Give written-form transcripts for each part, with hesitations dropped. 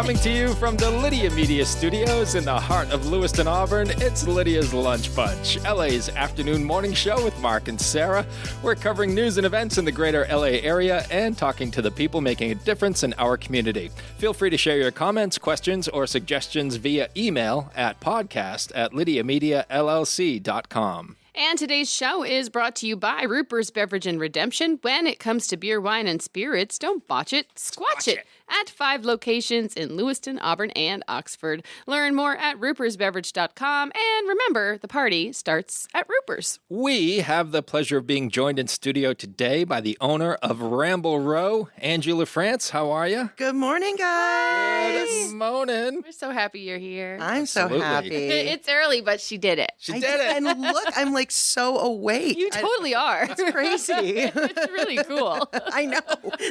Coming to you from the Lydia Media Studios in the heart of Lewiston, Auburn, it's Lydia's Lunch Bunch, LA's afternoon morning show with Mark and Sarah. We're covering news and events in the greater LA area and talking to the people making a difference in our community. Feel free to share your comments, questions, or suggestions via email at podcast@lydiamediallc.com. And today's show is brought to you by Ruper's Beverage and Redemption. When it comes to beer, wine, and spirits, don't botch it, squatch it. At 5 locations in Lewiston, Auburn, and Oxford. Learn more at rupersbeverage.com. And remember, the party starts at Ruper's. We have the pleasure of being joined in studio today by the owner of Ramble Row, Angie Lafrance. How are you? Good morning, guys. Good morning. We're so happy you're here. I'm so Absolutely. happy. It's early, but she did it. She did it. And look, I'm like so awake. You totally are. It's crazy. It's really cool. I know.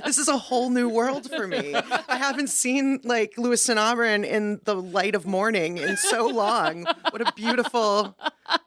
This is a whole new world for me. I haven't seen like Lewiston, Auburn in the light of morning in so long. What a beautiful,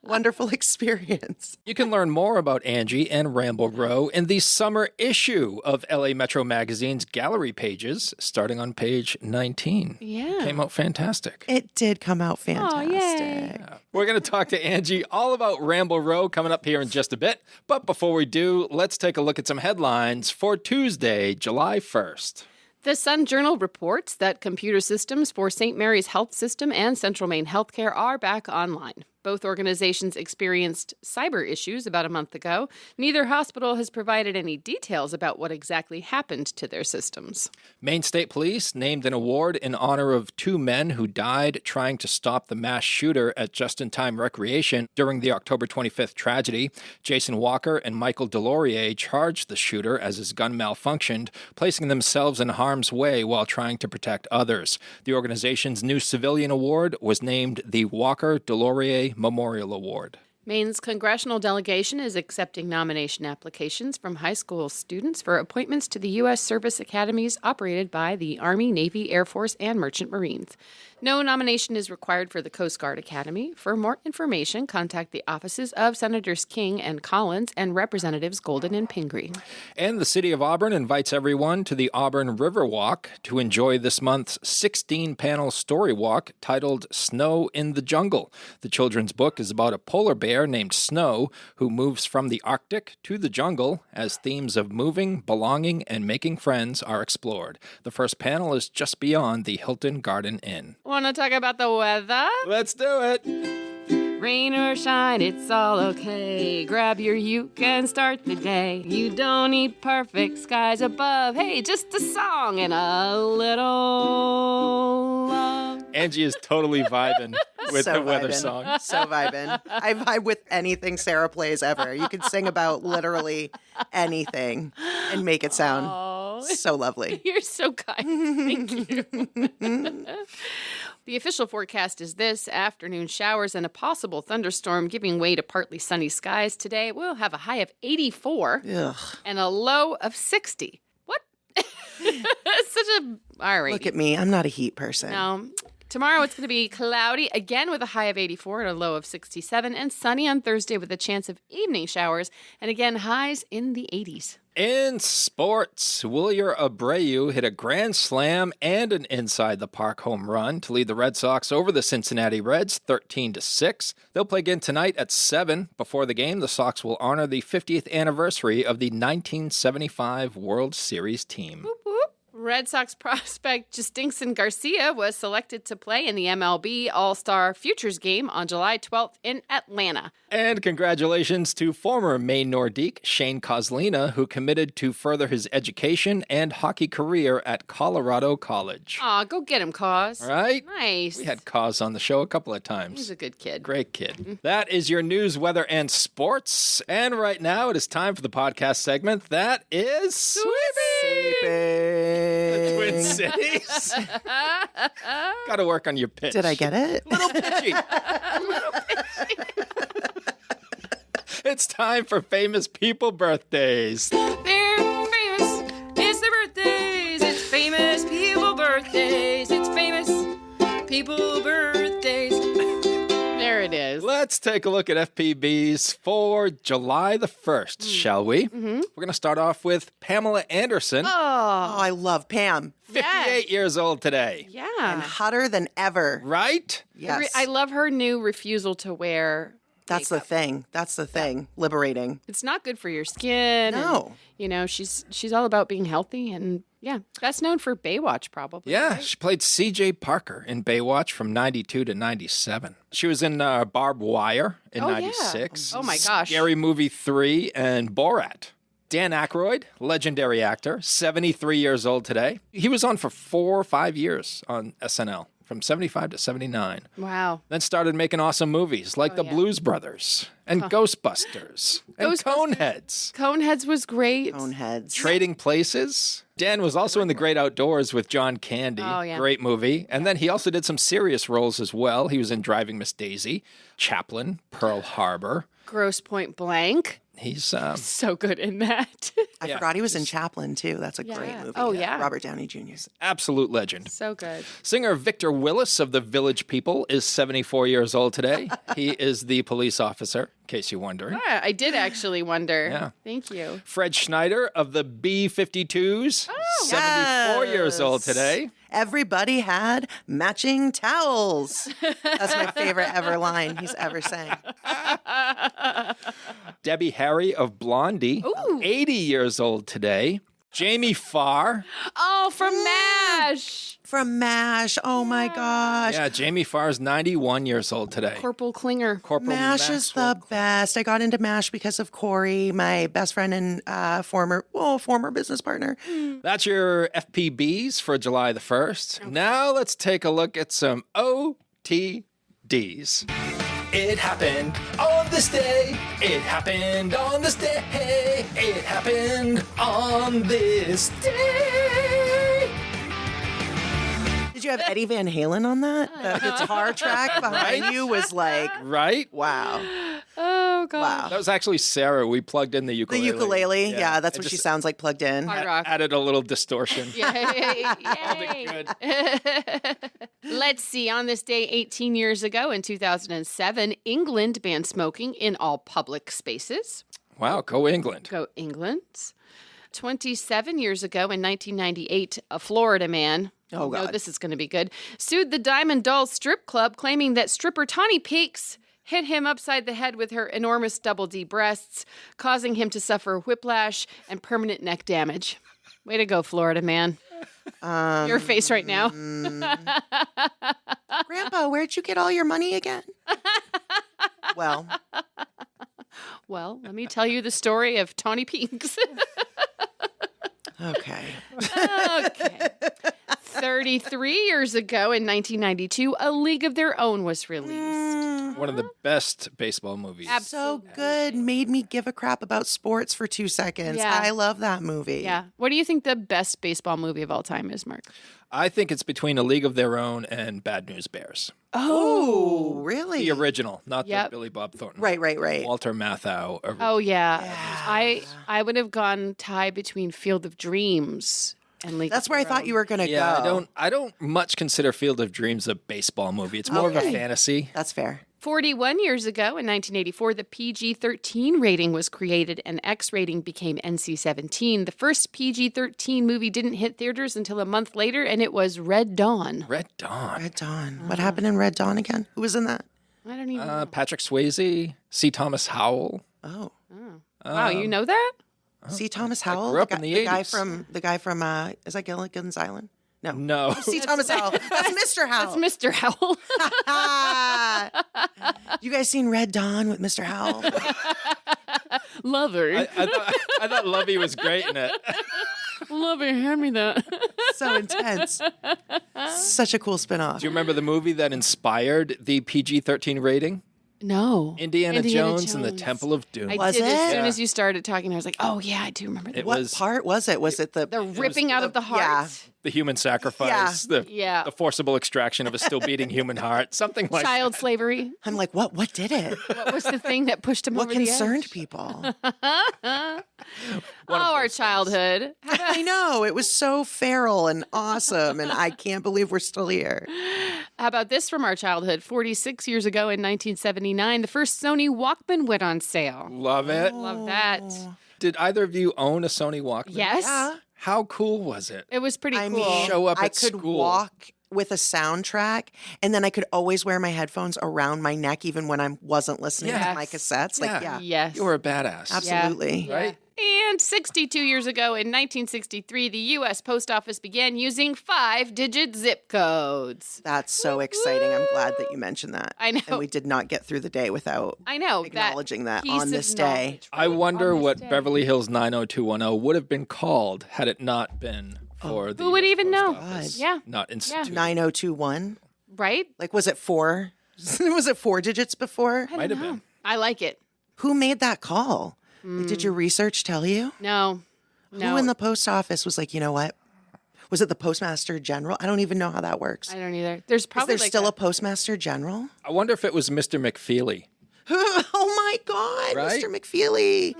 wonderful experience. You can learn more about Angie and Ramble Row in the summer issue of LA Metro Magazine's gallery pages, starting on page 19. Yeah. Came out fantastic. It did come out fantastic. yay. We're going to talk to Angie all about Ramble Row coming up here in just a bit. But before we do, let's take a look at some headlines for Tuesday, July 1st. The Sun Journal reports that computer systems for St. Mary's Health System and Central Maine Healthcare are back online. Both organizations experienced cyber issues about a month ago. Neither hospital has provided any details about what exactly happened to their systems. Maine State Police named an award in honor of 2 men who died trying to stop the mass shooter at Just-in-Time Recreation during the October 25th tragedy. Jason Walker and Michael Delorier charged the shooter as his gun malfunctioned, placing themselves in harm's way while trying to protect others. The organization's new civilian award was named the Walker Delorier Memorial Award. Maine's congressional delegation is accepting nomination applications from high school students for appointments to the U.S. Service Academies operated by the Army, Navy, Air Force, and Merchant Marines. No nomination is required for the Coast Guard Academy. For more information, contact the offices of Senators King and Collins and Representatives Golden and Pingree. And the City of Auburn invites everyone to the Auburn River Walk to enjoy this month's 16-panel story walk titled Snow in the Jungle. The children's book is about a polar bear named Snow who moves from the Arctic to the jungle as themes of moving, belonging, and making friends are explored. The first panel is just beyond the Hilton Garden Inn. Want to talk about the weather? Let's do it. Rain or shine, it's all okay. Grab your uke and start the day. You don't need perfect skies above. Hey, just a song and a little love. Angie is totally vibing with the weather song. So vibing. I vibe with anything Sarah plays ever. You could sing about literally anything and make it sound so lovely. You're so kind. Thank you. The official forecast is this: afternoon showers and a possible thunderstorm giving way to partly sunny skies today. We'll have a high of 84 and a low of 60. What? Such a... All right. Look at me. I'm not a heat person. No. Tomorrow it's going to be cloudy again with a high of 84 and a low of 67, and sunny on Thursday with a chance of evening showers, and again highs in the 80s. In sports, Wilyer Abreu hit a grand slam and an inside-the-park home run to lead the Red Sox over the Cincinnati Reds 13-6. They'll play again tonight at 7. Before the game, the Sox will honor the 50th anniversary of the 1975 World Series team. Whoop, whoop. Red Sox prospect Justinson Garcia was selected to play in the MLB All-Star Futures game on July 12th in Atlanta. And congratulations to former Maine Nordique Shane Kozlina, who committed to further his education and hockey career at Colorado College. Aw, go get him, Cos. All right? Nice. We had Koz on the show a couple of times. He's a good kid. Great kid. That is your news, weather, and sports. And right now it is time for the podcast segment that is Sweeping! The Twin Cities. Got to work on your pitch. Did I get it? Little pitchy. Little pitchy. It's time for famous people birthdays. They're famous. It's their birthdays. It's famous people birthdays. It's famous people birthdays. There it is. Let's take a look at FPBs for July the 1st, shall we? Mm-hmm. We're going to start off with Pamela Anderson, Oh, I love Pam. 58 years old today. And Yeah. hotter than ever. Right? Yes. I love her new refusal to wear. That's the thing. That's the thing. Liberating. It's not good for your skin. No. And, she's all about being healthy, and best known for Baywatch, probably. Yeah, right? she played C.J. Parker in Baywatch from 92 to 97. She was in Barbed Wire in Oh, yeah. 96. Oh, my gosh. Scary Movie 3 and Borat. Dan Aykroyd, legendary actor, 73 years old today. He was on for 4 or 5 years on SNL, from 75 to 79. Wow. Then started making awesome movies like The yeah. Blues Brothers and Ghostbusters and Coneheads. Coneheads was great. Coneheads. Trading Places. Dan was also in The Great Outdoors with John Candy. Oh, yeah. Great movie. And then he also did some serious roles as well. He was in Driving Miss Daisy, Chaplin, Pearl Harbor. Gross Point Blank. He's So good in that. I forgot he was in Chaplin, too. That's a Yeah. great movie. Oh, yeah. Robert Downey Jr. absolute legend. So good. Singer Victor Willis of the Village People is 74 years old today. He is the police officer, in case you're wondering. Yeah, I did actually wonder. Yeah. Thank you. Fred Schneider of the B-52s, 74 years old today. Everybody had matching towels. That's my favorite ever line he's ever sang. Debbie Harry of Blondie, 80 years old today. Jamie Farr. Oh, from MASH. From MASH. Oh, my gosh. Yeah, Jamie Farr's 91 years old today. Corporal Klinger. Corporal MASH is the best. I got into MASH because of Corey, my best friend and former business partner. That's your FPBs for July the 1st. Now let's take a look at some OTDs. It happened on this day. It happened on this day. It happened on this day. Did you have Eddie Van Halen on that? The guitar track behind you was like, Right? wow. Oh, God. Wow. That was actually Sarah. We plugged in the The ukulele. ukulele. Yeah, that's I what she just sounds like plugged in. Hard rock. added a little distortion. Yay. Good. Let's see. On this day, 18 years ago in 2007, England banned smoking in all public spaces. Wow, go England. Go England. 27 years ago in 1998, a Florida man, Oh, no, God. this is going to be good, sued the Diamond Dolls strip club, claiming that stripper Tawny Peaks hit him upside the head with her enormous double D breasts, causing him to suffer whiplash and permanent neck damage. Way to go, Florida man. Your face right now. Grandpa, where'd you get all your money again? Well, Well, let me tell you the story of Tawny Peaks. okay. Okay. 33 years ago in 1992, A League of Their Own was released. One of the best baseball movies. So good. Made me give a crap about sports for 2 seconds. Yeah. I love that movie. Yeah. What do you think the best baseball movie of all time is, Mark? I think it's between A League of Their Own and Bad News Bears. Oh, really? The original, not Yep. the Billy Bob Thornton. Right. Walter Matthau. Oh yeah. I would have gone tie between Field of Dreams and League. That's of where I Their thought Own. you were going to Yeah, go. I don't much consider Field of Dreams a baseball movie. It's more of a Okay. fantasy. That's fair. 41 years ago in 1984, the PG-13 rating was created and X rating became NC-17. The first PG-13 movie didn't hit theaters until a month later, and it was Red Dawn. Red Dawn. Red Dawn. What happened in Red Dawn again? Who was in that? I don't even know. Patrick Swayze, C. Thomas Howell. Oh. Wow, you know that? C. Thomas Howell? grew up in the guy 80s. the guy from is that Gilligan's Island? No. No. C. Thomas Howell. That's Mr. Howell. That's Mr. Howell. You guys seen Red Dawn with Mr. Howell? Lover. I thought Lovey was great in it. Lover, hand me that. So intense. Such a cool spinoff. Do you remember the movie that inspired the PG-13 rating? No. Indiana Jones and the Temple of Doom. I Was did as it? soon Yeah. as you started talking. I was like, oh yeah, I do remember that. It What was part was it? Was it the Ripping out of the heart. Yeah. the human sacrifice, Yeah. the forcible extraction of a still beating human heart, something like Child slavery. I'm like, what did it? What was the thing that pushed him What over the edge? concerned people? Our childhood. I know. It was so feral and awesome, and I can't believe we're still here. How about this from our childhood? 46 years ago in 1979, the first Sony Walkman went on sale. Love it. Love that. Did either of you own a Sony Walkman? Yes. Yeah. How cool was it? It was pretty I cool. mean, Show up I at could school. walk with a soundtrack, and then I could always wear my headphones around my neck even when I wasn't listening to Yes. my cassettes. Like, yeah, Yes. You were a badass. absolutely. Right? And 62 years ago in 1963, the U.S. Post Office began using 5-digit zip codes. That's so exciting. I'm glad that you mentioned that. I know. And we did not get through the day without I know. acknowledging that piece on of this day. knowledge, I right? wonder On this what day. Beverly Hills 90210 would have been called had it not been for the Who would US even Post know? Office. Yeah. Not instituted. 9021. Right? Like, was it 4? Was it 4 digits before? Might have been. I like it. Who made that call? Like, did your research tell you? No. Who in the post office was like, you know what? Was it the postmaster general? I don't even know how that works. I don't either. There's Is probably there like still a postmaster general? I wonder if it was Mr. McFeely. Oh my God, Right? Mr. McFeely.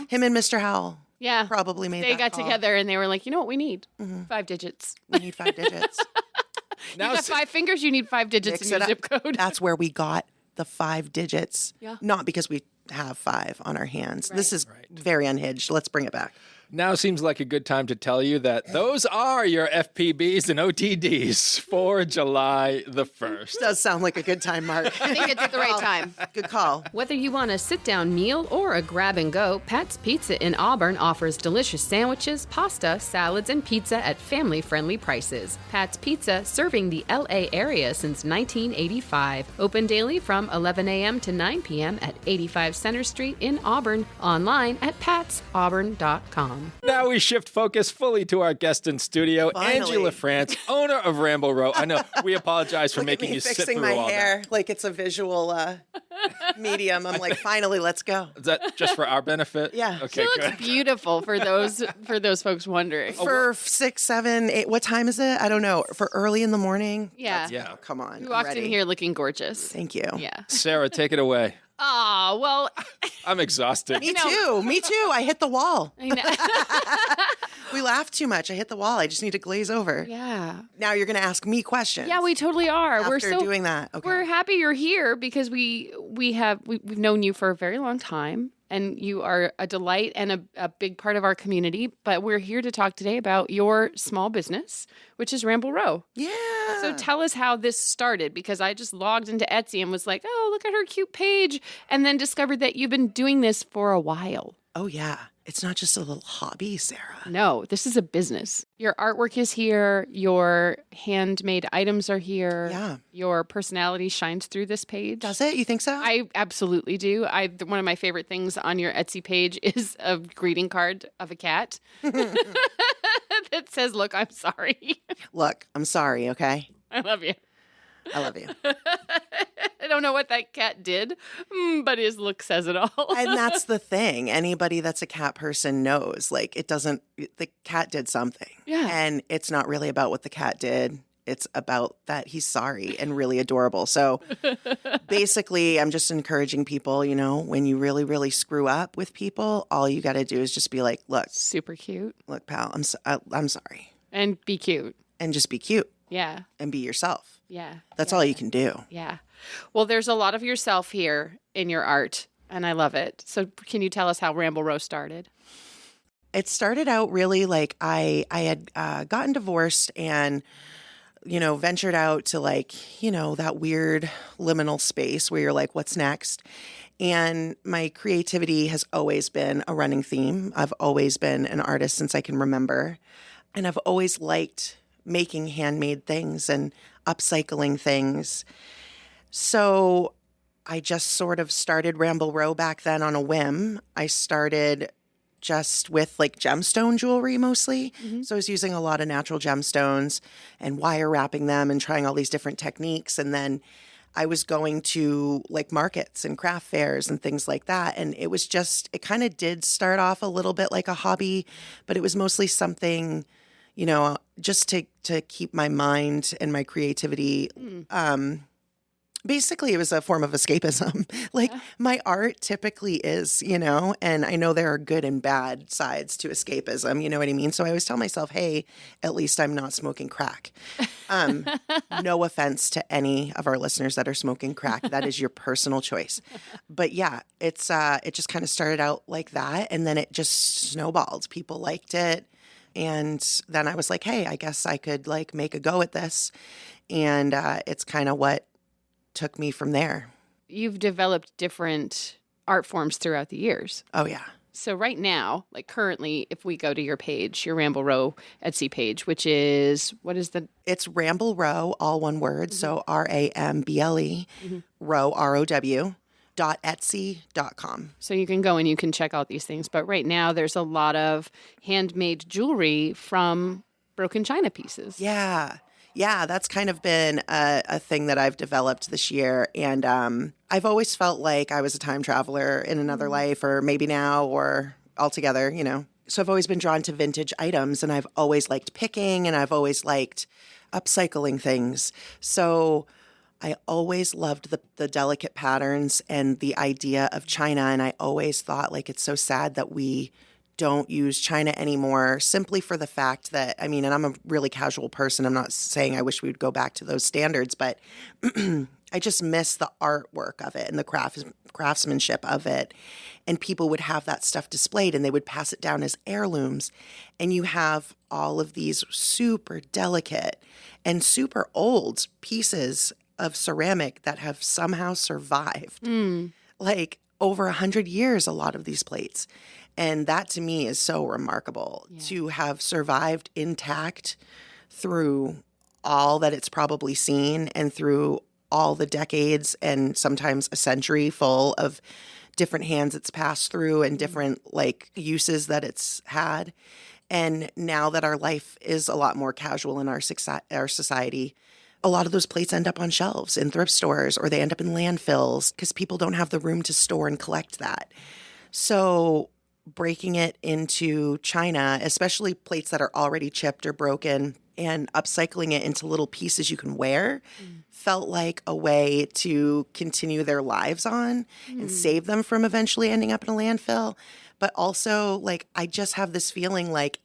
Him and Mr. Howell Yeah. probably made They that got call. together and they were like, you know what we need? 5 digits. We need 5 digits. Now, You got 5 fingers, you need 5 digits Mix in your it up. zip code. That's where we got the 5 digits. Yeah. Not because we have 5 on our hands. This is very unhinged. Let's bring it back. now seems like a good time to tell you that those are your FPBs and OTDs for July the 1st. Does sound like a good time, Mark. I think it's the right time. Good call. Whether you want a sit-down meal or a grab-and-go, Pat's Pizza in Auburn offers delicious sandwiches, pasta, salads, and pizza at family-friendly prices. Pat's Pizza, serving the LA area since 1985. Open daily from 11 a.m. to 9 p.m. at 85 Center Street in Auburn. Online at patsauburn.com. Now we shift focus fully to our guest in studio, Angie Finally. LaFrance, owner of Ramble Row. I know, we apologize for Look at making me you sit fixing through my all hair like it's a visual medium. I'm like, finally, let's go. that. Is that just for our benefit? Yeah. Okay, She good. looks beautiful for those folks wondering. For 6, 7, 8, what time is it? I don't know. For early in the morning? Yeah. Yeah. Come on. You I'm walked ready. in here looking gorgeous. Thank you. Yeah. Sarah, take it away. Oh, well, I'm exhausted. Me too. Me too. I hit the wall. I know. We laughed too much. I hit the wall. I just need to glaze over. Yeah. Now you're going to ask me questions. Yeah, we totally are. After We're so doing that. Okay. We're happy you're here because we've known you for a very long time and you are a delight and a big part of our community. But we're here to talk today about your small business, which is Ramble Row. Yeah. So tell us how this started, because I just logged into Etsy and was like, oh, look at her cute page, and then discovered that you've been doing this for a while. Oh, yeah. It's not just a little hobby, Sarah. No, this is a business. Your artwork is here. Your handmade items are here. Yeah. Your personality shines through this page. Does it? You think so? I absolutely do. One of my favorite things on your Etsy page is a greeting card of a cat that says, "Look, I'm sorry. Look, I'm sorry, okay? I love you." I love you. I don't know what that cat did, but his look says it all. And that's the thing. Anybody that's a cat person knows, like, the cat did something. Yeah. And it's not really about what the cat did. It's about that he's sorry and really adorable. So basically, I'm just encouraging people, when you really, really screw up with people, all you got to do is just be like, look, Super cute. pal, I'm sorry. And be cute. And just be cute Yeah. and be yourself. Yeah. That's all you can do. Yeah. Well, there's a lot of yourself here in your art, and I love it. So can you tell us how Ramble Row started? It started out really like I had gotten divorced and, ventured out to that weird liminal space where you're like, what's next? And my creativity has always been a running theme. I've always been an artist since I can remember. And I've always liked making handmade things and upcycling things. So I just sort of started Ramble Row back then on a whim. I started just with gemstone jewelry mostly. So I was using a lot of natural gemstones and wire wrapping them and trying all these different techniques. And then I was going to markets and craft fairs and things like that. And it kind of did start off a little bit like a hobby, but it was mostly something, just to keep my mind and my creativity Basically, it was a form of escapism. Like my art typically is, and I know there are good and bad sides to escapism, you know what I mean? So I always tell myself, hey, at least I'm not smoking crack. No offense to any of our listeners that are smoking crack. That is your personal choice. But yeah, it just kind of started out like that. And then it just snowballed. People liked it. And then I was like, hey, I guess I could like make a go at this. And it's kind of what took me from there. You've developed different art forms throughout the years. Oh, yeah. So right now, like currently, if we go to your page, your Ramble Row Etsy page, which is, what is the? It's Ramble Row, all one word. So RAMBLE, row, ROW, .etsy.com. So you can go and you can check out these things. But right now, there's a lot of handmade jewelry from broken china pieces. Yeah. Yeah, that's kind of been a thing that I've developed this year. And I've always felt like I was a time traveler in another life, or maybe now, or altogether, So I've always been drawn to vintage items, and I've always liked picking, and I've always liked upcycling things. So I always loved the delicate patterns and the idea of China. And I always thought, like, it's so sad that we don't use China anymore, simply for the fact that, and I'm a really casual person. I'm not saying I wish we would go back to those standards, but I just miss the artwork of it and the craftsmanship of it. And people would have that stuff displayed and they would pass it down as heirlooms. And you have all of these super delicate and super old pieces of ceramic that have somehow survived. Like over 100 years, a lot of these plates. And that to me is so remarkable to have survived intact through all that it's probably seen and through all the decades and sometimes a century full of different hands it's passed through and different like uses that it's had. And now that our life is a lot more casual in our society, a lot of those plates end up on shelves in thrift stores, or they end up in landfills because people don't have the room to store and collect that. So breaking it into china, especially plates that are already chipped or broken, and upcycling it into little pieces you can wear felt like a way to continue their lives on and save them from eventually ending up in a landfill. But also, like, I just have this feeling like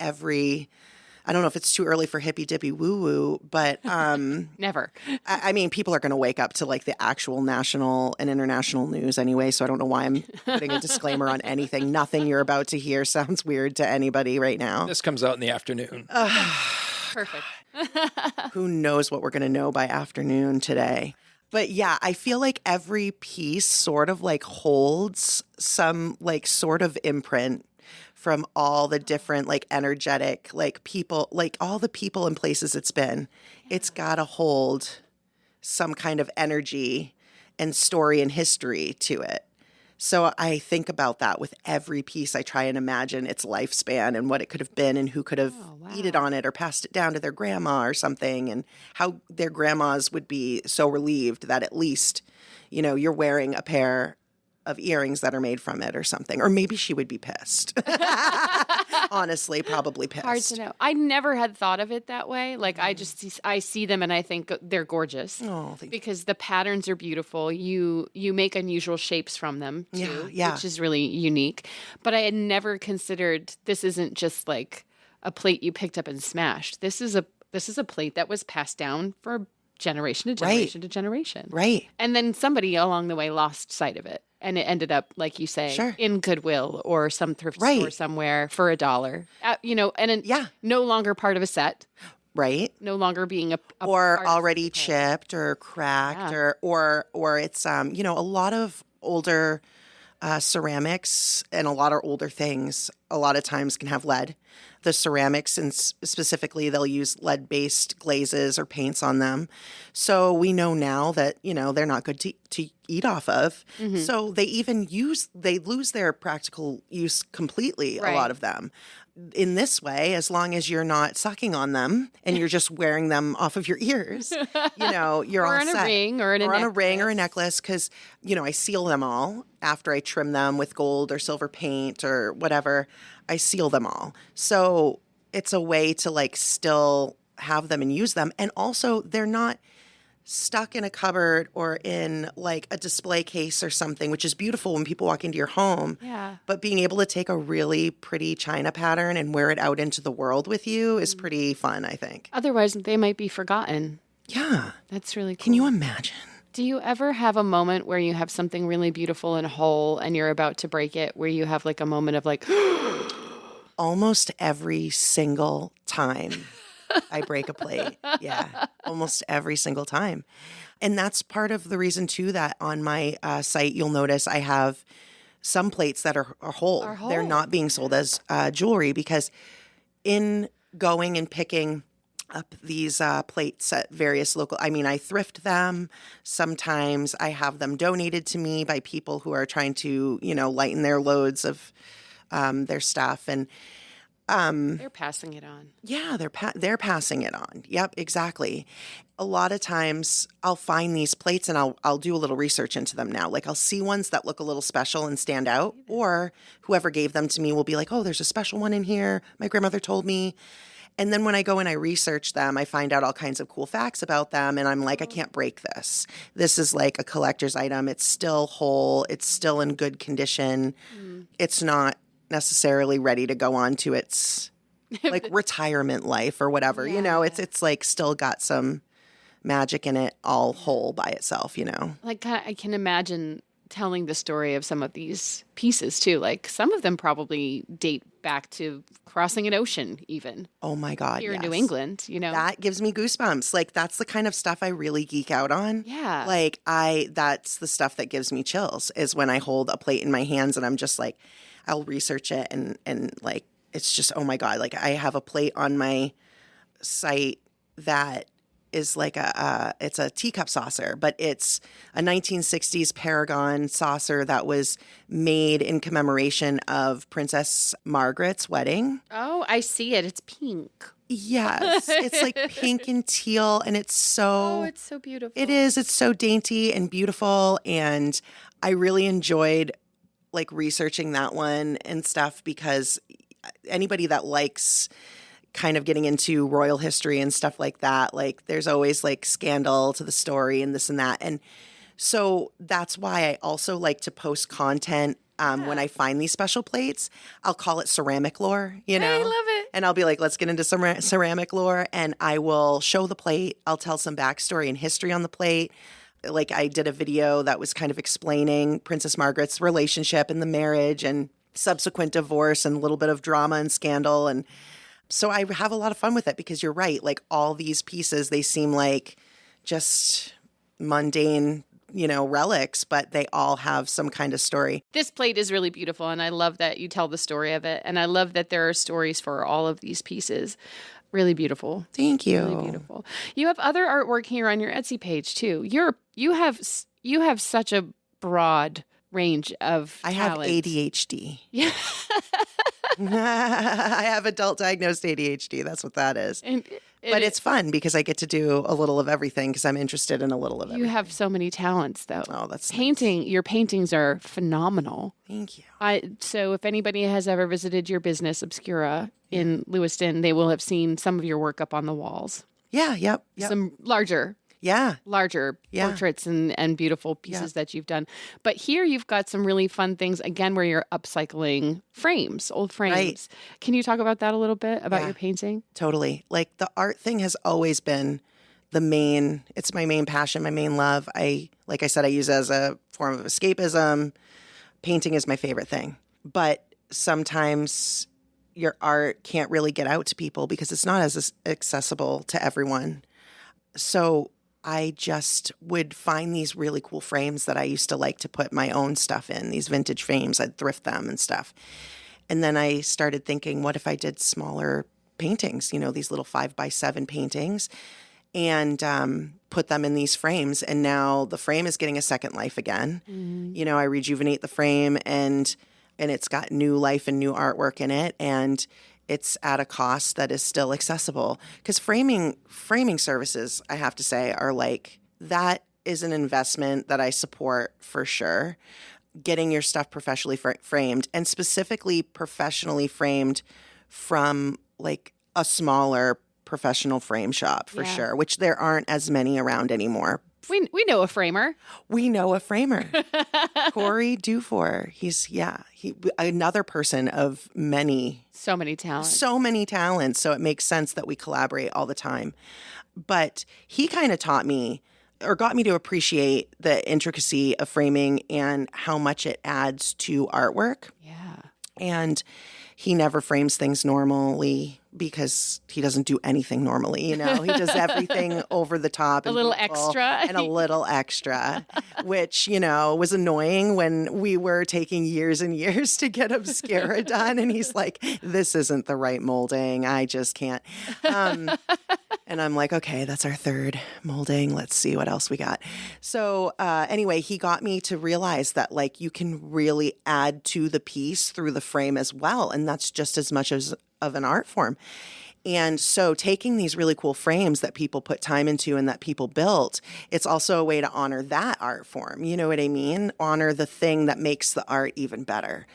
I don't know if it's too early for hippy dippy woo woo, but Never. People are going to wake up to like the actual national and international news anyway. So I don't know why I'm putting a disclaimer on anything. Nothing you're about to hear sounds weird to anybody right now. This comes out in the afternoon. Perfect. Who knows what we're going to know by afternoon today. But yeah, I feel like every piece sort of like holds some like sort of imprint from all the different like energetic like people, like all the people and places it's been. It's got to hold some kind of energy and story and history to it. So I think about that with every piece. I try and imagine its lifespan and what it could have been and who could have eaten on it or passed it down to their grandma or something, and how their grandmas would be so relieved that at least, you're wearing a pair of earrings that are made from it or something. Or maybe she would be pissed. Honestly, probably pissed. Hard to know. I never had thought of it that way. Like I see them and I think they're gorgeous. Oh, thank you. Because the patterns are beautiful. You make unusual shapes from them too, yeah. which is really unique. But I had never considered this isn't just like a plate you picked up and smashed. This is a plate that was passed down for generation to generation to generation. Right. And then somebody along the way lost sight of it. And it ended up, like you say, in Goodwill or some thrift store somewhere for $1. No longer part of a set. Right. No longer being a or part already of the chipped or cracked or it's a lot of older ceramics and a lot of older things a lot of times can have lead. The ceramics, and specifically they'll use lead-based glazes or paints on them. So we know now that, they're not good to eat off of. Mm-hmm. So they lose their practical use completely, a lot of them. In this way, as long as you're not sucking on them and you're just wearing them off of your ears, you're all set. Or on a ring or on a ring or a necklace, because, I seal them all after I trim them with gold or silver paint or whatever. I seal them all. So it's a way to like still have them and use them. And also they're not stuck in a cupboard or in like a display case or something, which is beautiful when people walk into your home. Yeah. But being able to take a really pretty china pattern and wear it out into the world with you is pretty fun, I think. Otherwise, they might be forgotten. Yeah. That's really cool. Can you imagine? Do you ever have a moment where you have something really beautiful and whole and you're about to break it, where you have like a moment of like, Almost every single time I break a plate. Yeah, almost every single time. And that's part of the reason, too, that on my site, you'll notice I have some plates that are whole. They're not being sold as jewelry because in going and picking up these plates at various local, I thrift them. Sometimes I have them donated to me by people who are trying to, lighten their loads of their stuff. And they're passing it on. yeah, they're passing it on. Yep, exactly. A lot of times I'll find these plates and I'll do a little research into them now. Like I'll see ones that look a little special and stand out, or whoever gave them to me will be like, "Oh, there's a special one in here. My grandmother told me." And then when I go and I research them, I find out all kinds of cool facts about them. And I'm like, I can't break this. This is like a collector's item. It's still whole. It's still in good condition. It's not necessarily ready to go on to its like retirement life or whatever. It's like still got some magic in it, all whole by itself, Like I can imagine telling the story of some of these pieces too. Like some of them probably date back to crossing an ocean even. Oh my God. Here in yes. New England, That gives me goosebumps. Like that's the kind of stuff I really geek out on. Yeah. Like that's the stuff that gives me chills is when I hold a plate in my hands and I'm just like, I'll research it and like, it's just, oh my God. Like I have a plate on my site that is like it's a teacup saucer, but it's a 1960s Paragon saucer that was made in commemoration of Princess Margaret's wedding. Oh, I see it. It's pink. Yes. It's like pink and teal and it's so... Oh, it's so beautiful. It is. It's so dainty and beautiful. And I really enjoyed like researching that one and stuff because anybody that likes kind of getting into royal history and stuff like that, like there's always like scandal to the story and this and that. And so that's why I also like to post content when I find these special plates. I'll call it ceramic lore, I love it. And I'll be like, let's get into some ceramic lore. And I will show the plate. I'll tell some backstory and history on the plate. Like I did a video that was kind of explaining Princess Margaret's relationship and the marriage and subsequent divorce and a little bit of drama and scandal. And so I have a lot of fun with it because you're right. Like all these pieces, they seem like just mundane, relics, but they all have some kind of story. This plate is really beautiful, and I love that you tell the story of it. And I love that there are stories for all of these pieces. Really beautiful. Thank you. Really beautiful. You have other artwork here on your Etsy page too. You have such a broad range of I have talent. ADHD. Yeah. I have adult diagnosed ADHD. That's what that is. But it's fun because I get to do a little of everything because I'm interested in a little of everything. You have so many talents, though. Oh, that's painting. Nice. Your paintings are phenomenal. Thank you. So if anybody has ever visited your business, Obscura, in Lewiston, they will have seen some of your work up on the walls. Yeah, yep. Some larger portraits and beautiful pieces that you've done. But here you've got some really fun things, again, where you're upcycling frames, old frames. Right. Can you talk about that a little bit, about your painting? Totally. Like the art thing has always been it's my main passion, my main love. Like I said, I use it as a form of escapism. Painting is my favorite thing. But sometimes your art can't really get out to people because it's not as accessible to everyone. So I just would find these really cool frames that I used to like to put my own stuff in, these vintage frames. I'd thrift them and stuff. And then I started thinking, what if I did smaller paintings, these little 5x7 paintings, and put them in these frames. And now the frame is getting a second life again. Mm-hmm. I rejuvenate the frame and it's got new life and new artwork in it. And it's at a cost that is still accessible. Because framing services, I have to say, are like, that is an investment that I support for sure. Getting your stuff professionally framed, and specifically professionally framed from like a smaller professional frame shop for Yeah. sure, which there aren't as many around anymore. We know a framer. We know a framer, Corey Dufour. He's another person of many, So many talents. so many talents. So it makes sense that we collaborate all the time. But he kind of taught me or got me to appreciate the intricacy of framing and how much it adds to artwork. Yeah. And he never frames things normally because he doesn't do anything normally. He does everything over the top. A And little beautiful extra. And a little extra, which, was annoying when we were taking years and years to get Obscura done. And he's like, this isn't the right molding. I just can't. And I'm like, okay, that's our third molding. Let's see what else we got. So anyway, he got me to realize that like you can really add to the piece through the frame as well. And that's just as much as of an art form. And so taking these really cool frames that people put time into and that people built, it's also a way to honor that art form. You know what I mean? Honor the thing that makes the art even better.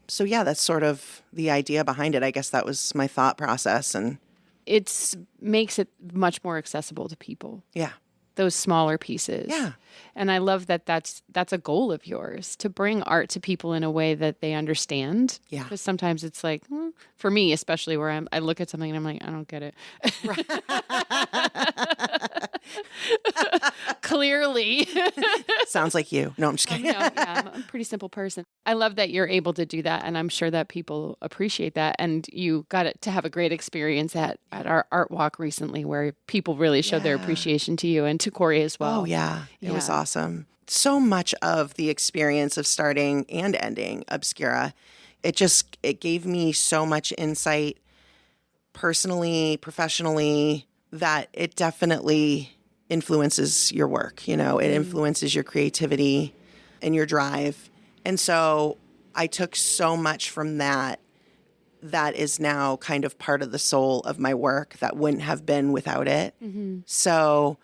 So yeah, that's sort of the idea behind it. I guess that was my thought process. And It makes it much more accessible to people. yeah. Those smaller pieces. Yeah. And I love that that's a goal of yours, to bring art to people in a way that they understand. Yeah. Because sometimes it's like, for me, especially where I look at something and I'm like, I don't get it. Clearly. Sounds like you. No, I'm just kidding. No, yeah, I'm a pretty simple person. I love that you're able to do that, and I'm sure that people appreciate that. And you got to have a great experience at our art walk recently, where people really showed their appreciation to you and to Corey as well. Oh, yeah. It was Yeah. awesome. So much of the experience of starting and ending Obscura, it gave me so much insight personally, professionally, that it definitely influences your work. It influences your creativity and your drive. And so I took so much from that is now kind of part of the soul of my work that wouldn't have been without it. Mm-hmm. So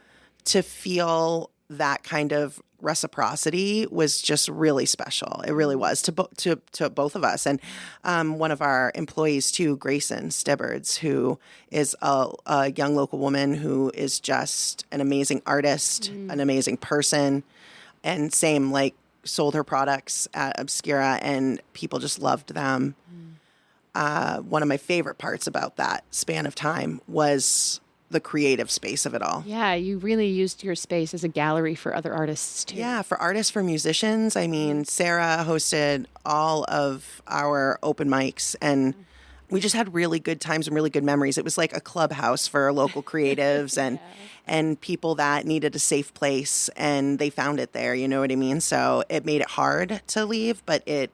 to feel that kind of reciprocity was just really special. It really was to both of us. And one of our employees too, Grayson Stibbards, who is a young local woman who is just an amazing artist, an amazing person, and same, like, sold her products at Obscura and people just loved them. One of my favorite parts about that span of time was the creative space of it all. Yeah, you really used your space as a gallery for other artists too. Yeah, for artists, for musicians. I mean, Sarah hosted all of our open mics and we just had really good times and really good memories. It was like a clubhouse for local creatives and people that needed a safe place, and they found it there, you know what I mean? So it made it hard to leave, but it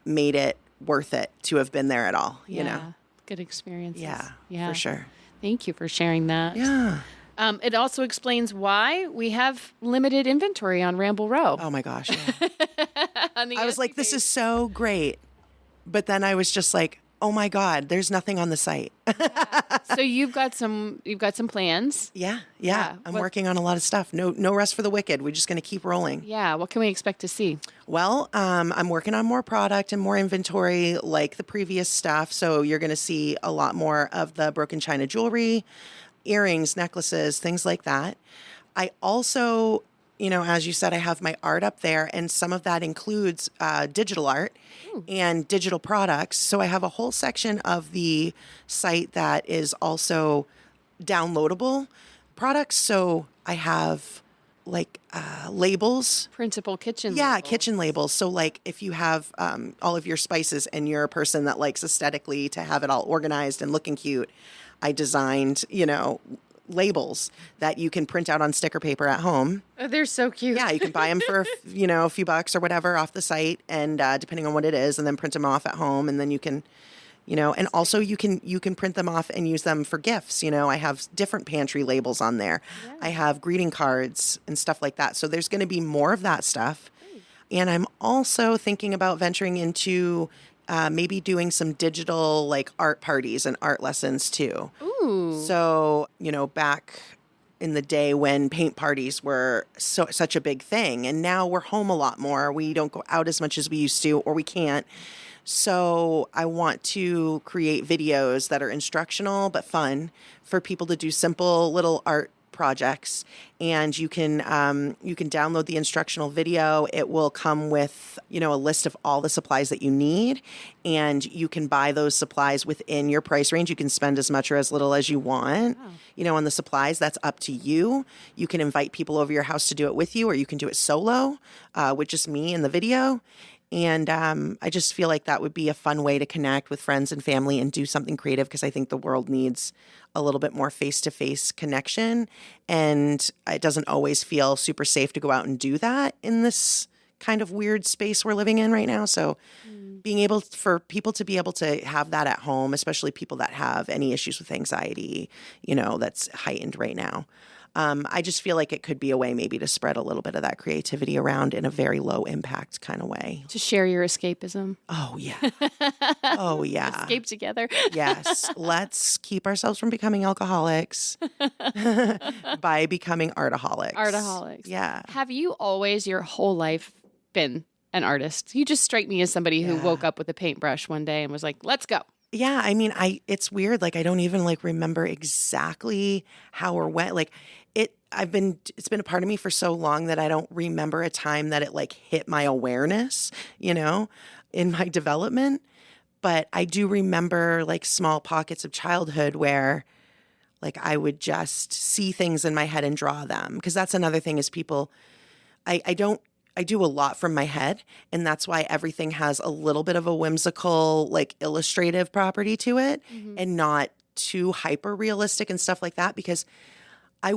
made it worth it to have been there at all, you know? Good experiences. Yeah, for sure. Thank you for sharing that. Yeah. It also explains why we have limited inventory on Ramble Row. Oh my gosh. Yeah. On the I was like, this is so great. But then I was just like, oh my God, there's nothing on the site. So you've got some plans. Yeah. I'm What- working on a lot of stuff. No rest for the wicked. We're just going to keep rolling. Yeah. What can we expect to see? Well, I'm working on more product and more inventory like the previous stuff. So you're going to see a lot more of the broken china jewelry, earrings, necklaces, things like that. I also, as you said, I have my art up there, and some of that includes digital art and digital products. So I have a whole section of the site that is also downloadable products. So I have like labels. Printable kitchen. Yeah, labels. kitchen labels. So like if you have all of your spices and you're a person that likes aesthetically to have it all organized and looking cute, I designed, labels that you can print out on sticker paper at home. Oh, they're so cute. Yeah, you can buy them for, a few bucks or whatever off the site, and depending on what it is, and then print them off at home, and then you can, and also you can print them off and use them for gifts. I have different pantry labels on there. Yeah. I have greeting cards and stuff like that. So there's going to be more of that stuff. And I'm also thinking about venturing into maybe doing some digital like art parties and art lessons too. Ooh. So, back in the day when paint parties were such a big thing. And now we're home a lot more. We don't go out as much as we used to, or we can't. So I want to create videos that are instructional but fun for people to do simple little art projects. And you can download the instructional video. It will come with, a list of all the supplies that you need, and you can buy those supplies within your price range. You can spend as much or as little as you want, on the supplies. That's up to you. You can invite people over your house to do it with you, or you can do it solo, with just me in the video. And I just feel like that would be a fun way to connect with friends and family and do something creative, because I think the world needs a little bit more face-to-face connection. And it doesn't always feel super safe to go out and do that in this kind of weird space we're living in right now. So being able for people to be able to have that at home, especially people that have any issues with anxiety, that's heightened right now. I just feel like it could be a way maybe to spread a little bit of that creativity around in a very low impact kind of way. To share your escapism. Oh, yeah. Oh, yeah. Escape together. Yes. Let's keep ourselves from becoming alcoholics by becoming artaholics. Artaholics. Yeah. Have you always your whole life been an artist? You just strike me as somebody who woke up with a paintbrush one day and was like, let's go. Yeah, I mean, it's weird. Like, I don't even remember exactly how or when. It's been a part of me for so long that I don't remember a time that it hit my awareness, in my development. But I do remember small pockets of childhood where I would just see things in my head and draw them. Because that's another thing is people, I do a lot from my head, and that's why everything has a little bit of a whimsical, illustrative property to it, and not too hyper realistic and stuff like that, because I'll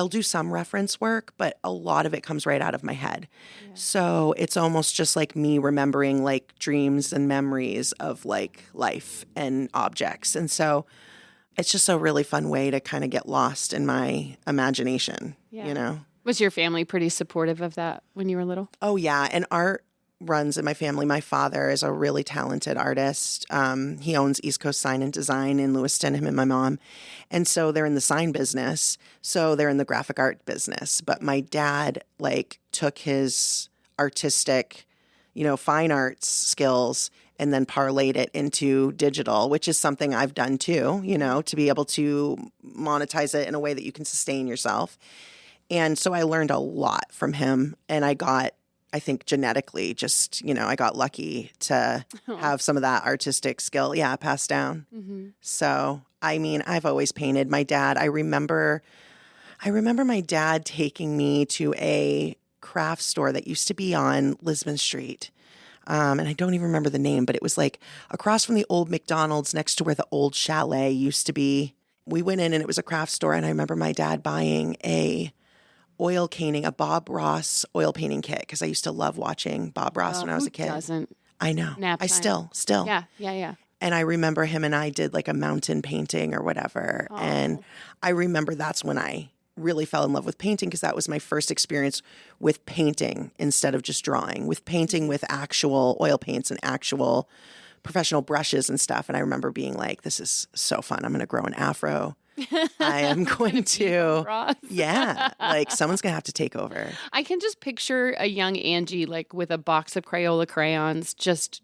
do some reference work, but a lot of it comes right out of my head. Yeah. So it's almost just like me remembering dreams and memories of life and objects. And so it's just a really fun way to kind of get lost in my imagination, Was your family pretty supportive of that when you were little? Oh, yeah. And art runs in my family. My father is a really talented artist. He owns East Coast Sign and Design in Lewiston, him and my mom. And so they're in the sign business. So they're in the graphic art business. But my dad, took his artistic, fine arts skills and then parlayed it into digital, which is something I've done too, to be able to monetize it in a way that you can sustain yourself. And so I learned a lot from him, and I think genetically, I got lucky to have some of that artistic skill, passed down. Mm-hmm. So, I mean, I've always painted. My dad, I remember my dad taking me to a craft store that used to be on Lisbon Street. And I don't even remember the name, but it was across from the old McDonald's next to where the old chalet used to be. We went in and it was a craft store, and I remember my dad buying a Bob Ross oil painting kit, because I used to love watching Bob Ross when I was a kid. Who doesn't? I know. Nap time. Still. Yeah. And I remember him and I did a mountain painting or whatever. Oh. And I remember that's when I really fell in love with painting, because that was my first experience with painting instead of just drawing, with painting with actual oil paints and actual professional brushes and stuff. And I remember being like, this is so fun. I'm going to grow an afro. I am going to, someone's going to have to take over. I can just picture a young Angie, with a box of Crayola crayons, just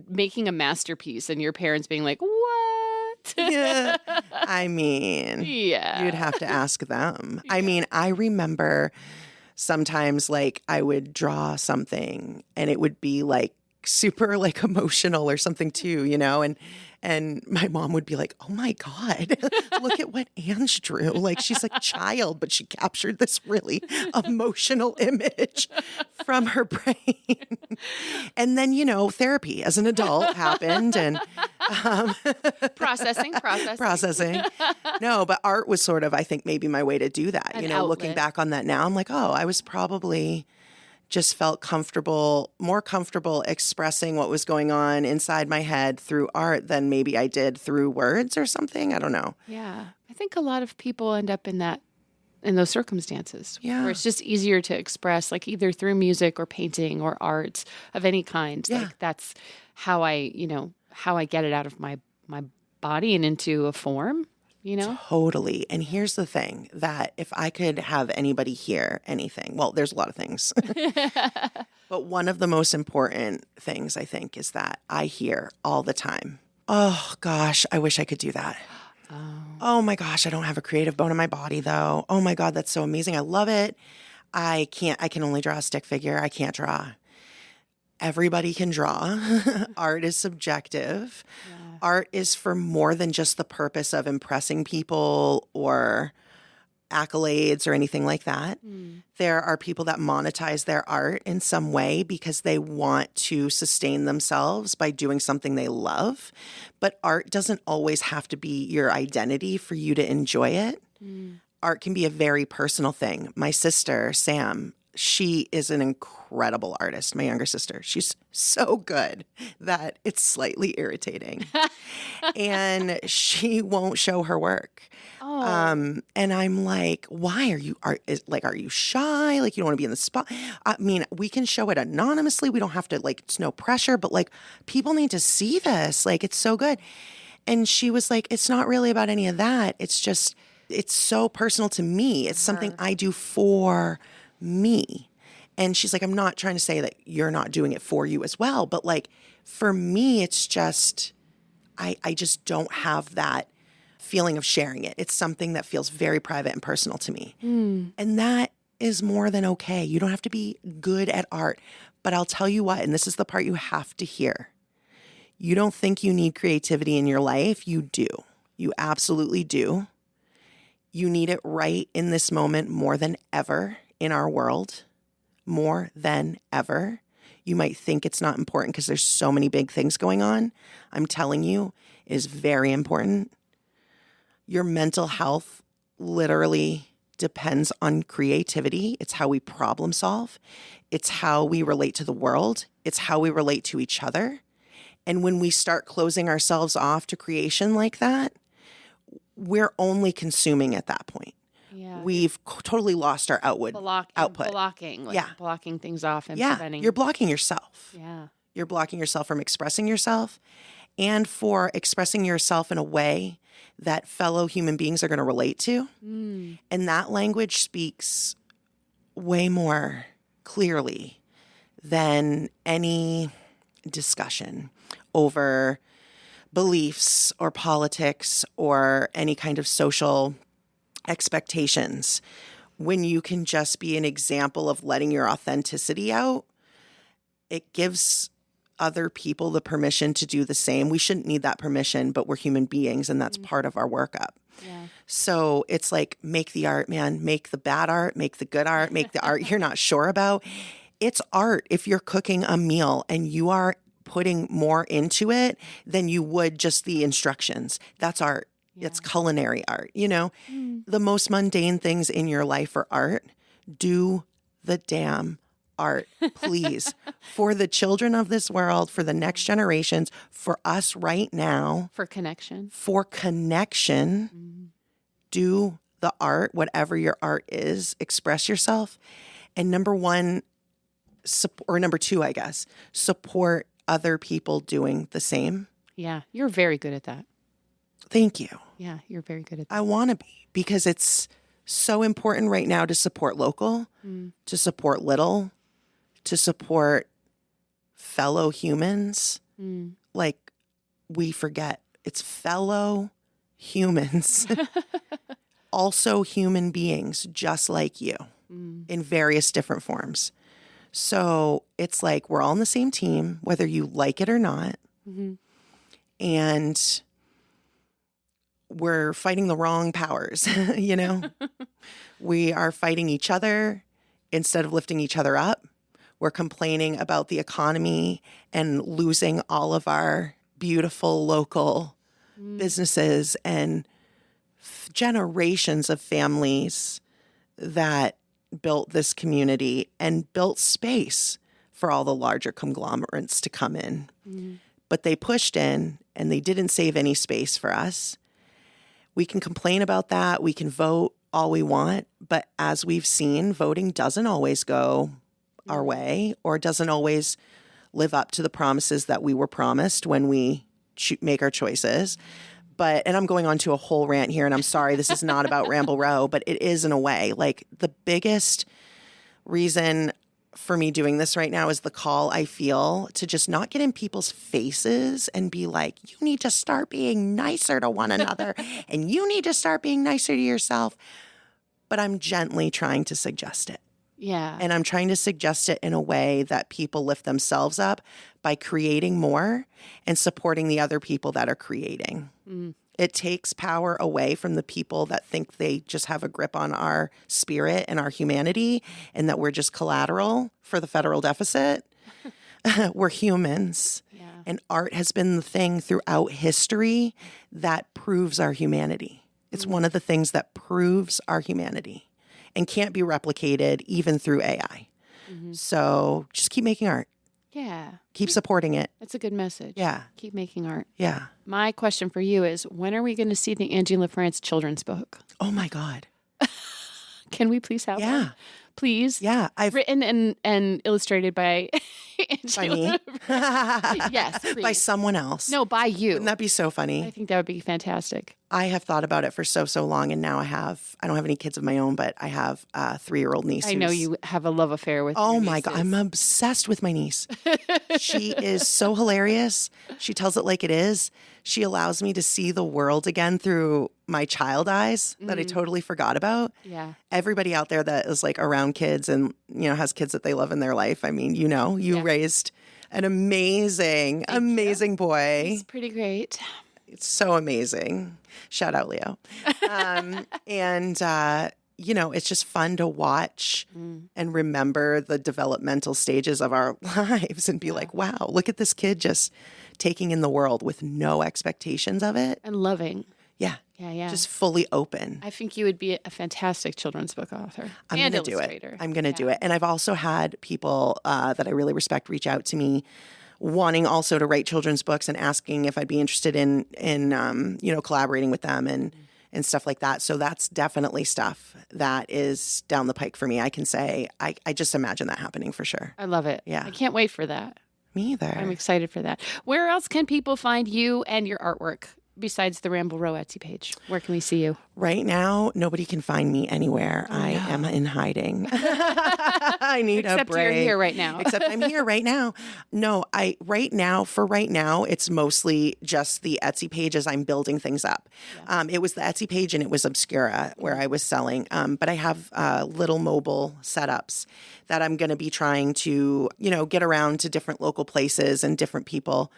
making a masterpiece, and your parents being like, what? Yeah. I mean, you'd have to ask them. Yeah. I mean, I remember sometimes I would draw something and it would be super emotional or something too, and my mom would be like, oh my God, look at what Ange drew. She's a child, but she captured this really emotional image from her brain. And then, therapy as an adult happened, and processing. No, but art was sort of, I think, maybe my way to do that. Outlet. Looking back on that now, I'm like, oh, I was probably just felt more comfortable expressing what was going on inside my head through art than maybe I did through words or something. I don't know. Yeah. I think a lot of people end up in those circumstances where it's just easier to express, either through music or painting or art of any kind. Yeah. That's how I get it out of my body and into a form. you know? Totally. And here's the thing, that if I could have anybody hear anything, well, there's a lot of things. But one of the most important things, I think, is that I hear all the time, oh gosh, I wish I could do that. Oh my gosh, I don't have a creative bone in my body though. Oh my God, that's so amazing. I love it. I can only draw a stick figure. I can't draw. Everybody can draw. Art is subjective. Yeah. Art is for more than just the purpose of impressing people or accolades or anything like that. There are people that monetize their art in some way because they want to sustain themselves by doing something they love. But art doesn't always have to be your identity for you to enjoy it. Art can be a very personal thing. My sister, Sam, she is an incredible artist, my younger sister. She's so good that it's slightly irritating. And she won't show her work. And I'm like, why are you are you shy? Like, you don't want to be in the spot? I mean, we can show it anonymously. We don't have to, like, it's no pressure, but like, people need to see this. Like, it's so good. And she was like, it's not really about any of that. It's just, it's so personal to me. It's something I do for me. And she's like, I'm not trying to say that you're not doing it for you as well, but like, for me, it's just, I just don't have that feeling of sharing it. It's something that feels very private and personal to me. And that is more than okay. You don't have to be good at art, but I'll tell you what, and this is the part you have to hear. You don't think you need creativity in your life. You do. You absolutely do. You need it right in this moment more than ever in our world, more than ever. You might think it's not important because there's so many big things going on. I'm telling you, it is very important. Your mental health literally depends on creativity. It's how we problem solve. It's how we relate to the world. It's how we relate to each other. And when we start closing ourselves off to creation like that, we're only consuming at that point. Yeah. We've totally lost our output. Blocking, blocking things off and preventing. You're blocking yourself. Yeah. You're blocking yourself from expressing yourself and for expressing yourself in a way that fellow human beings are going to relate to. And that language speaks way more clearly than any discussion over beliefs or politics or any kind of social expectations. When you can just be an example of letting your authenticity out, it gives other people the permission to do the same. We shouldn't need that permission, but we're human beings, and that's part of our workup. Yeah. So it's like, make the art, man. Make the bad art, make the good art, make the art you're not sure about. It's art if you're cooking a meal and you are putting more into it than you would just the instructions. That's art. Yeah. It's culinary art. You know, the most mundane things in your life are art. Do the damn art, please. For the children of this world, for the next generations, for us right now. For connection. Do the art, whatever your art is, express yourself. And number two, I guess, support other people doing the same. Yeah, you're very good at that. Thank you. Yeah, you're very good at that. I want to be, because it's so important right now to support local, to support little, to support fellow humans. Like, we forget it's fellow humans, also human beings, just like you, in various different forms. So it's like, we're all on the same team, whether you like it or not. And we're fighting the wrong powers, you know? We are fighting each other instead of lifting each other up. We're complaining about the economy and losing all of our beautiful local businesses and generations of families that built this community and built space for all the larger conglomerates to come in. But they pushed in and they didn't save any space for us. We can complain about that. We can vote all we want. But as we've seen, voting doesn't always go our way, or doesn't always live up to the promises that we were promised when we make our choices. and I'm going on to a whole rant here, and I'm sorry, this is not about Ramble Row, but it is in a way. Like, the biggest reason for me doing this right now is the call I feel to just not get in people's faces and be like, you need to start being nicer to one another and you need to start being nicer to yourself. But I'm gently trying to suggest it. Yeah. And I'm trying to suggest it in a way that people lift themselves up by creating more and supporting the other people that are creating. It takes power away from the people that think they just have a grip on our spirit and our humanity and that we're just collateral for the federal deficit. We're humans. Yeah. And art has been the thing throughout history that proves our humanity. It's one of the things that proves our humanity and can't be replicated even through AI. So just keep making art. Yeah. Keep supporting it. That's a good message. Yeah. Keep making art. Yeah. My question for you is, when are we going to see the Angie Lafrance children's book? Oh my God. Can we please have Yeah. one? Please. Yeah. I've Written and illustrated by Angie. by me. Yes, please. By someone else. No, by you. Wouldn't that be so I funny? think that would be fantastic. I have thought about it for so long, and now I don't have any kids of my own, but I have a 3-year-old niece. I know you have a love affair with Oh your my God. nieces. I'm obsessed with my niece. She is so hilarious. She tells it like it is. She allows me to see the world again through my child eyes that I totally forgot about. Yeah. Everybody out there that is like around kids and, has kids that they love in their life. I mean, you raised an amazing boy. It's pretty great. It's so amazing. Shout out, Leo. It's just fun to watch and remember the developmental stages of our lives and be like, wow, look at this kid just taking in the world with no expectations of it. And loving. Yeah. Yeah. Just fully open. I think you would be a fantastic children's book author. I'm and going to do it. illustrator. I'm going to do it. And I've also had people that I really respect reach out to me wanting also to write children's books and asking if I'd be interested in collaborating with them and stuff like that. So that's definitely stuff that is down the pike for me. I can say, I just imagine that happening for sure. I love it. Yeah. I can't wait for that. Me either. I'm excited for that. Where else can people find you and your artwork besides the Ramble Row Etsy page? Where can we see you? Right now, nobody can find me anywhere. I am in hiding. I need a break. Except you're here right now. Except I'm here right now. No, right now, it's mostly just the Etsy page as I'm building things up. Yeah. It was the Etsy page and it was Obscura where I was selling. But I have little mobile setups that I'm going to be trying to, get around to different local places and different people,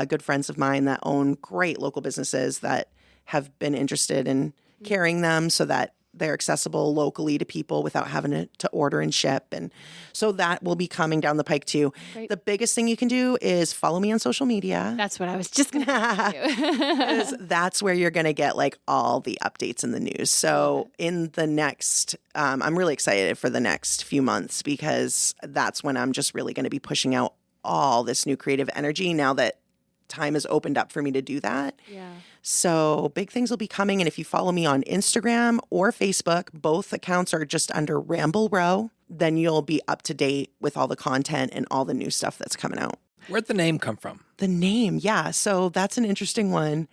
good friends of mine that own great local businesses that have been interested in carrying them so that they're accessible locally to people without having to order and ship. And so that will be coming down the pike too. Great. The biggest thing you can do is follow me on social media. That's what I was just going to ask you. That's where you're going to get like all the updates in the news. So in the next, I'm really excited for the next few months because that's when I'm just really going to be pushing out all this new creative energy now that time has opened up for me to do that. Yeah. So big things will be coming. And if you follow me on Instagram or Facebook, both accounts are just under Ramble Row, then you'll be up to date with all the content and all the new stuff that's coming out. Where'd the name come from? The name, yeah. So that's an interesting one.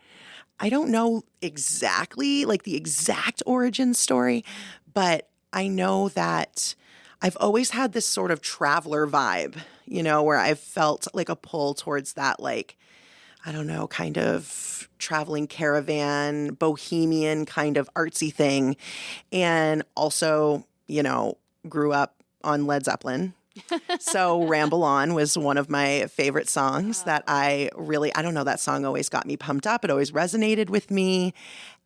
I don't know exactly, like the exact origin story, but I know that I've always had this sort of traveler vibe, where I've felt like a pull towards that, like, I don't know, kind of traveling caravan, bohemian kind of artsy thing. And also, grew up on Led Zeppelin. So Ramble On was one of my favorite songs that I don't know, that song always got me pumped up. It always resonated with me.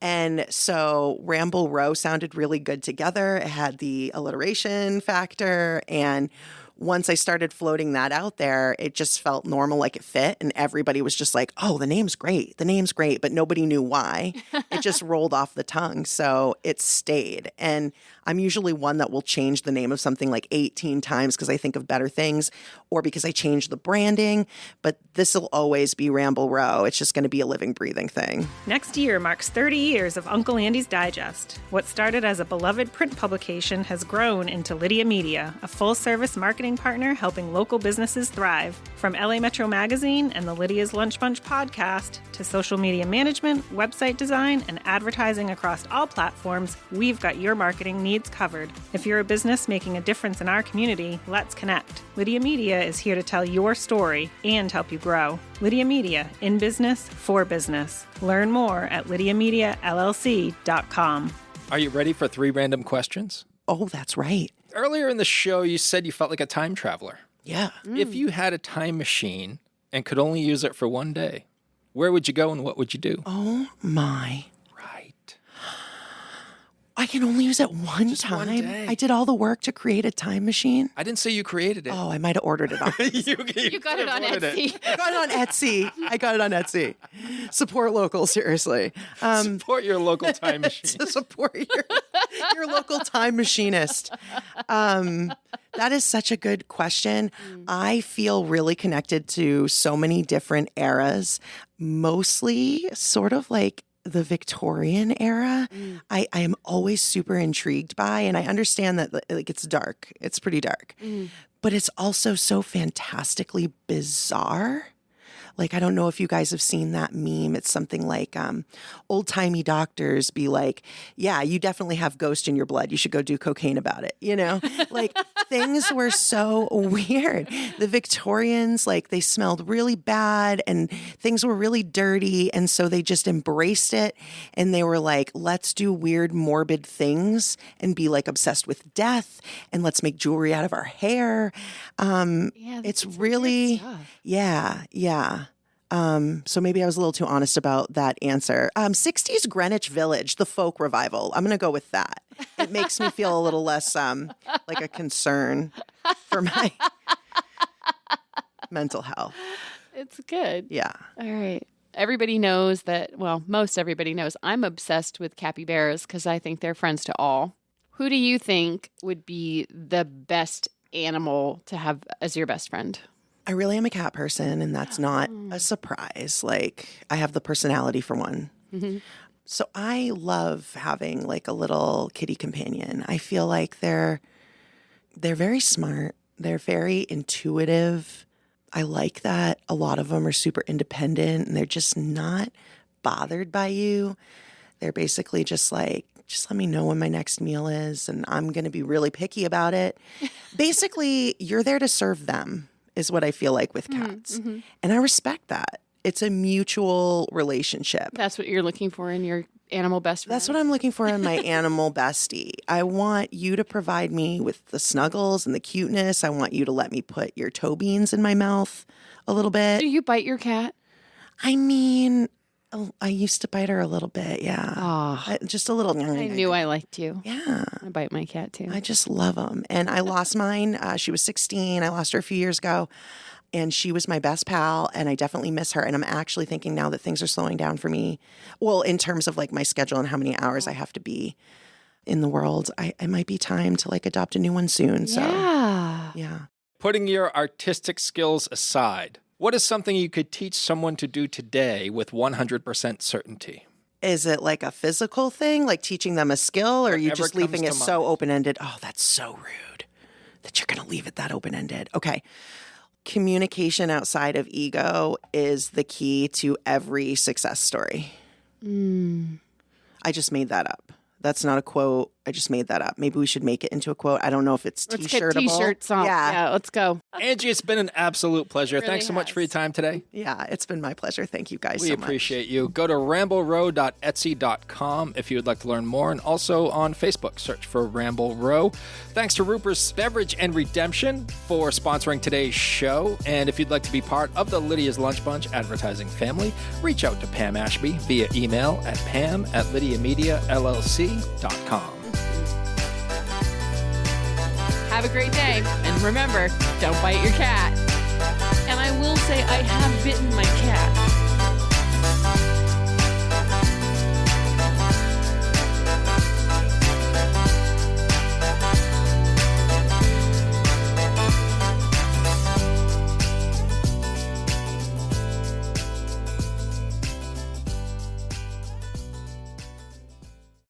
And so Ramble Row sounded really good together. It had the alliteration factor. And once I started floating that out there, it just felt normal, like it fit. And everybody was just like, oh, the name's great. The name's great. But nobody knew why. It just rolled off the tongue. So it stayed. And I'm usually one that will change the name of something like 18 times because I think of better things or because I change the branding. But this will always be Ramble Row. It's just going to be a living, breathing thing. Next year marks 30 years of Uncle Andy's Digest. What started as a beloved print publication has grown into Lydia Media, a full-service marketing marketing partner helping local businesses thrive. From LA Metro Magazine and the Lydia's Lunch Bunch podcast to social media management, website design, and advertising across all platforms, we've got your marketing needs covered. If you're a business making a difference in our community, let's connect. Lydia Media is here to tell your story and help you grow. Lydia Media, in business, for business. Learn more at lydiamediallc.com. Are you ready for 3 random questions? Oh, that's right. Earlier in the show, you said you felt like a time traveler. Yeah. If you had a time machine and could only use it for one day, where would you go and what would you do? Oh, my. Right. I can only use it one Just time. one day. I did all the work to create a time machine. I didn't say you created it. Oh, I might have ordered it off. You got it on Etsy. I got it on Etsy. Support local, seriously. Support your local time machine. To support your local time machinist. That is such a good question. I feel really connected to so many different eras, mostly sort of like the Victorian era. I am always super intrigued by, and I understand that like it's dark. It's pretty dark. But it's also so fantastically bizarre. Like, I don't know if you guys have seen that meme. It's something like old-timey doctors be like, yeah, you definitely have ghost in your blood. You should go do cocaine about it. You know, like things were so weird. The Victorians, like they smelled really bad and things were really dirty. And so they just embraced it. And they were like, let's do weird, morbid things and be like obsessed with death. And let's make jewelry out of our hair. It's really, yeah. So maybe I was a little too honest about that answer. 60s Greenwich Village, the folk revival. I'm going to go with that. It makes me feel a little less like a concern for my mental health. It's good. Yeah. All right. Everybody knows that, well, most everybody knows I'm obsessed with capybaras because I think they're friends to all. Who do you think would be the best animal to have as your best friend? I really am a cat person, and that's not a surprise. Like, I have the personality for one. So I love having like a little kitty companion. I feel like they're very smart. They're very intuitive. I like that a lot of them are super independent and they're just not bothered by you. They're basically just like, just let me know when my next meal is, and I'm going to be really picky about it. Basically, you're there to serve them. Is what I feel like with cats. And I respect that. It's a mutual relationship. That's what you're looking for in your animal best friend? That's what I'm looking for in my animal bestie. I want you to provide me with the snuggles and the cuteness. I want you to let me put your toe beans in my mouth a little bit. Do you bite your cat? I mean, I used to bite her a little bit, yeah. Oh, Just a little. I knew I liked you. Yeah. I bite my cat too. I just love them. And I lost mine. She was 16. I lost her a few years ago. And she was my best pal. And I definitely miss her. And I'm actually thinking now that things are slowing down for me. Well, in terms of like my schedule and how many hours I have to be in the world, it might be time to like adopt a new one soon. So, yeah. Putting your artistic skills aside, what is something you could teach someone to do today with 100% certainty? Is it like a physical thing, like teaching them a skill, or are you Whatever just leaving comes it to so mind. open-ended? Oh, that's so rude that you're going to leave it that open-ended. Okay. Communication outside of ego is the key to every success story. I just made that up. That's not a quote. I just made that up. Maybe we should make it into a quote. I don't know if it's Let's get t-shirtable. t-shirts on. Yeah, let's go. Angie, it's been an absolute pleasure. It really Thanks so much has. for your time today. Yeah, it's been my pleasure. Thank you guys We so much. appreciate you. Go to ramblerow.etsy.com if you would like to learn more, and also on Facebook, search for Ramble Row. Thanks to Rupert's Beverage and Redemption for sponsoring today's show. And if you'd like to be part of the Lydia's Lunch Bunch advertising family, reach out to Pam Ashby via email at pam@lydiamediallc.com. Have a great day. And remember, don't bite your cat. And I will say I have bitten my